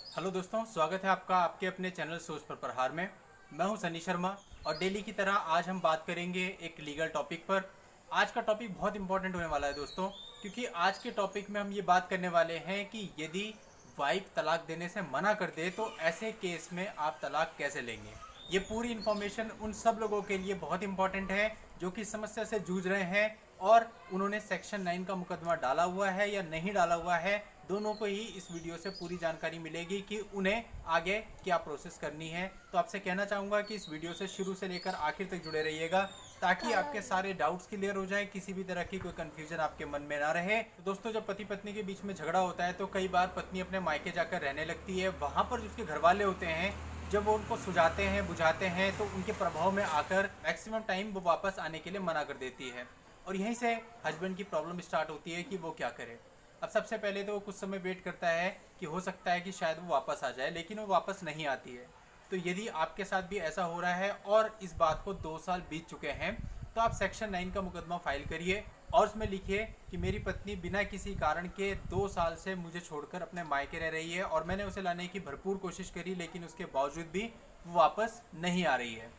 Hello दोस्तों, स्वागत है आपका आपके अपने चैनल सोच पर प्रहार में। मैं हूं सनी शर्मा और डेली की तरह आज हम बात करेंगे एक लीगल टॉपिक पर। आज का टॉपिक बहुत इंपॉर्टेंट होने वाला है दोस्तों, क्योंकि आज के टॉपिक में हम ये बात करने वाले हैं कि यदि वाइफ तलाक देने से मना कर दे तो ऐसे केस में आप तलाक कैसे लेंगे। ये पूरी इन्फॉर्मेशन उन सब लोगों के लिए बहुत इंपॉर्टेंट है जो कि समस्या से जूझ रहे हैं और उन्होंने सेक्शन 9 का मुकदमा डाला हुआ है या नहीं डाला हुआ है। दोनों को ही इस वीडियो से पूरी जानकारी मिलेगी कि उन्हें आगे क्या प्रोसेस करनी है। तो आपसे कहना चाहूँगा कि इस वीडियो से शुरू से लेकर आखिर तक जुड़े रहिएगा ताकि आपके सारे डाउट्स क्लियर हो जाए, किसी भी तरह की कोई कंफ्यूजन आपके मन में ना रहे। तो दोस्तों, जब पति पत्नी के बीच में झगड़ा होता है तो कई बार पत्नी अपने मायके जाकर रहने लगती है। वहाँ पर उसके घर वाले होते हैं, जब वो उनको सुझाते हैं बुझाते हैं तो उनके प्रभाव में आकर मैक्सिमम टाइम वो वापस आने के लिए मना कर देती है और यहीं से हस्बैंड की प्रॉब्लम स्टार्ट होती है कि वो क्या करे। अब सबसे पहले तो वो कुछ समय वेट करता है कि हो सकता है कि शायद वो वापस आ जाए, लेकिन वो वापस नहीं आती है। तो यदि आपके साथ भी ऐसा हो रहा है और इस बात को 2 साल बीत चुके हैं तो आप सेक्शन 9 का मुकदमा फाइल करिए और उसमें लिखिए कि मेरी पत्नी बिना किसी कारण के 2 साल से मुझे छोड़कर अपने मायके रह रही है और मैंने उसे लाने की भरपूर कोशिश करी, लेकिन उसके बावजूद भी वो वापस नहीं आ रही है।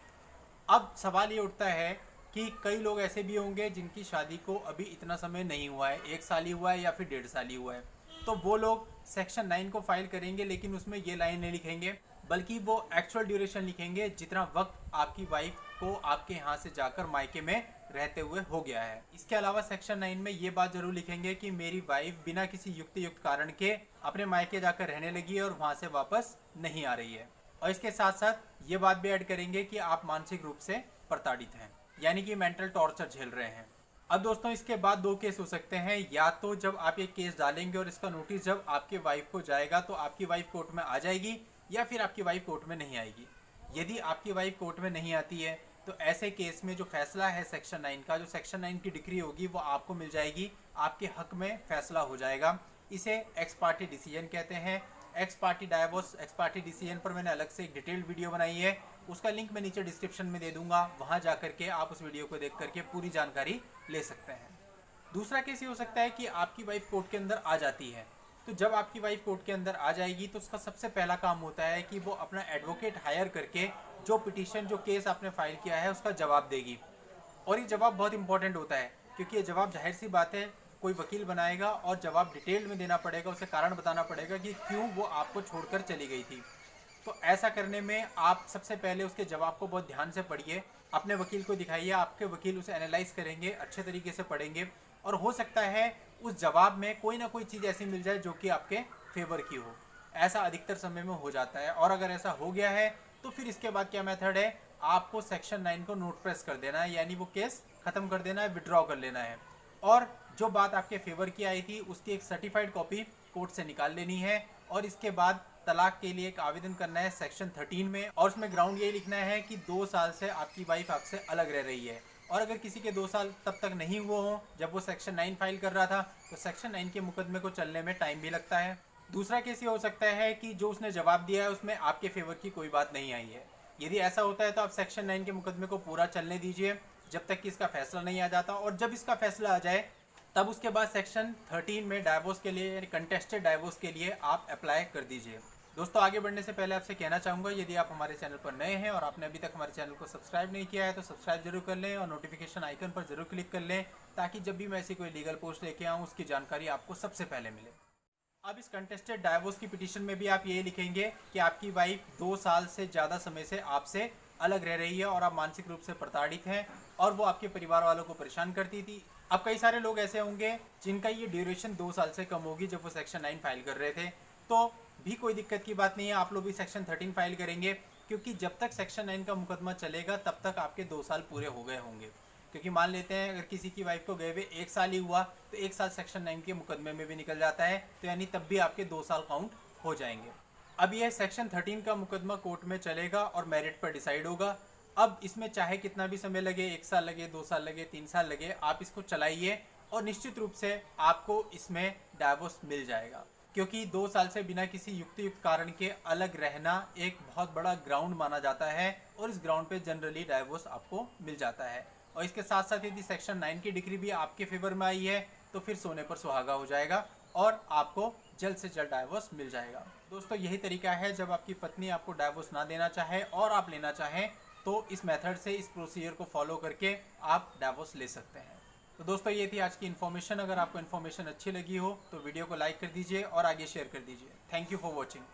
अब सवाल ये उठता है कि कई लोग ऐसे भी होंगे जिनकी शादी को अभी इतना समय नहीं हुआ है, 1 साल ही हुआ है या फिर 1.5 साल ही हुआ है। तो वो लोग सेक्शन 9 को फाइल करेंगे, लेकिन उसमें ये लाइन नहीं लिखेंगे बल्कि वो एक्चुअल ड्यूरेशन लिखेंगे जितना वक्त आपकी वाइफ को आपके यहाँ से जाकर मायके में रहते हुए हो गया है। इसके अलावा सेक्शन 9 में ये बात जरूर लिखेंगे कि मेरी वाइफ बिना किसी युक्त कारण के अपने मायके जाकर रहने लगी है और वहाँ से वापस नहीं आ रही है। और इसके साथ साथ ये बात भी ऐड करेंगे कि आप मानसिक रूप से प्रताड़ित हैं, यानी कि मेंटल टॉर्चर झेल रहे हैं। अब दोस्तों, इसके बाद 2 केस हो सकते हैं। या तो जब आप ये केस डालेंगे और इसका नोटिस जब आपके वाइफ को जाएगा तो आपकी वाइफ कोर्ट में आ जाएगी या फिर आपकी वाइफ कोर्ट में नहीं आएगी। यदि आपकी वाइफ कोर्ट में नहीं आती है तो ऐसे केस में जो फैसला है सेक्शन 9 का, जो सेक्शन 9 की डिग्री होगी वो आपको मिल जाएगी, आपके हक में फैसला हो जाएगा। इसे एक्स पार्टी डिसीजन कहते हैं। X party divorce, x party decision पर मैंने अलग से एक डिटेल्ड वीडियो बनाई है, उसका लिंक मैं नीचे डिस्क्रिप्शन में दे दूंगा, वहां जाकर के आप उस वीडियो को देख करके पूरी जानकारी ले सकते हैं। दूसरा केस ये हो सकता है कि आपकी वाइफ कोर्ट के अंदर आ जाती है। तो जब आपकी वाइफ कोर्ट के अंदर आ जाएगी तो उसका सबसे पहला काम होता है कि वो अपना एडवोकेट हायर करके जो पिटीशन, जो केस आपने फाइल किया है उसका जवाब देगी। और ये जवाब बहुत इंपॉर्टेंट होता है क्योंकि ये जवाब, जाहिर सी बात है, कोई वकील बनाएगा और जवाब डिटेल में देना पड़ेगा, उसे कारण बताना पड़ेगा कि क्यों वो आपको छोड़कर चली गई थी। तो ऐसा करने में आप सबसे पहले उसके जवाब को बहुत ध्यान से पढ़िए, अपने वकील को दिखाइए, आपके वकील उसे एनालाइज करेंगे, अच्छे तरीके से पढ़ेंगे और हो सकता है उस जवाब में कोई ना कोई चीज़ ऐसी मिल जाए जो कि आपके फेवर की हो। ऐसा अधिकतर समय में हो जाता है और अगर ऐसा हो गया है तो फिर इसके बाद क्या मेथड है, आपको सेक्शन 9 को नोट प्रेस कर देना है, यानी वो केस खत्म कर देना है, विड्रॉ कर लेना है और जो बात आपके फेवर की आई थी उसकी एक सर्टिफाइड कॉपी कोर्ट से निकाल लेनी है और इसके बाद तलाक के लिए एक आवेदन करना है सेक्शन 13 में और उसमें ग्राउंड ये लिखना है कि 2 साल से आपकी वाइफ आपसे अलग रह रही है। और अगर किसी के 2 साल तब तक नहीं हुए हों जब वो सेक्शन 9 फाइल कर रहा था तो सेक्शन 9 के मुकदमे को चलने में टाइम भी लगता है। दूसरा केस ये हो सकता है कि जो उसने जवाब दिया है उसमें आपके फेवर की कोई बात नहीं आई है। यदि ऐसा होता है तो आप सेक्शन 9 के मुकदमे को पूरा चलने दीजिए जब तक कि इसका फैसला नहीं आ जाता, और जब इसका फैसला आ जाए तब उसके बाद सेक्शन 13 में डाइवोर्स के लिए, यानी कंटेस्टेड डाइवोर्स के लिए आप अप्लाई कर दीजिए। दोस्तों, आगे बढ़ने से पहले आपसे कहना चाहूँगा, यदि आप हमारे चैनल पर नए हैं और आपने अभी तक हमारे चैनल को सब्सक्राइब नहीं किया है तो सब्सक्राइब जरूर कर लें और नोटिफिकेशन आइकन पर जरूर क्लिक कर लें ताकि जब भी मैं ऐसी कोई लीगल पोस्ट लेके आऊँ उसकी जानकारी आपको सबसे पहले मिले। अब इस कंटेस्टेड डाइवोर्स की पिटीशन में भी आप ये लिखेंगे कि आपकी वाइफ 2 साल से ज़्यादा समय से आपसे अलग रह रही है और आप मानसिक रूप से प्रताड़ित हैं और वो आपके परिवार वालों को परेशान करती थी। अब कई सारे लोग ऐसे होंगे जिनका ये ड्यूरेशन 2 साल से कम होगी जब वो सेक्शन 9 फाइल कर रहे थे, तो भी कोई दिक्कत की बात नहीं है, आप लोग भी सेक्शन 13 फाइल करेंगे क्योंकि जब तक सेक्शन 9 का मुकदमा चलेगा तब तक आपके 2 साल पूरे हो गए होंगे। क्योंकि मान लेते हैं अगर किसी की वाइफ को गए हुए 1 साल ही हुआ तो 1 साल सेक्शन 9 के मुकदमे में भी निकल जाता है, तो यानी तब भी आपके 2 साल काउंट हो जाएंगे। अब यह सेक्शन 13 का मुकदमा कोर्ट में चलेगा और मेरिट पर डिसाइड होगा। अब इसमें चाहे कितना भी समय लगे, 1 साल लगे, 2 साल लगे, 3 साल लगे, आप इसको चलाइए और निश्चित रूप से आपको इसमें डाइवोर्स मिल जाएगा क्योंकि 2 साल से बिना किसी युक्त कारण के अलग रहना एक बहुत बड़ा ग्राउंड माना जाता है और इस ग्राउंड पे जनरली डाइवोर्स आपको मिल जाता है। और इसके साथ साथ यदि सेक्शन 9 की डिग्री भी आपके फेवर में आई है तो फिर सोने पर सुहागा हो जाएगा, और आपको जल्द से जल्द डाइवोर्स मिल जाएगा। दोस्तों यही तरीका है, जब आपकी पत्नी आपको डाइवोर्स ना देना चाहे और आप लेना चाहें तो इस मेथड से, इस प्रोसीजर को फॉलो करके आप डाइवोर्स ले सकते हैं। तो दोस्तों ये थी आज की इन्फॉर्मेशन। अगर आपको इन्फॉर्मेशन अच्छी लगी हो तो वीडियो को लाइक कर दीजिए और आगे शेयर कर दीजिए। Thank you for watching.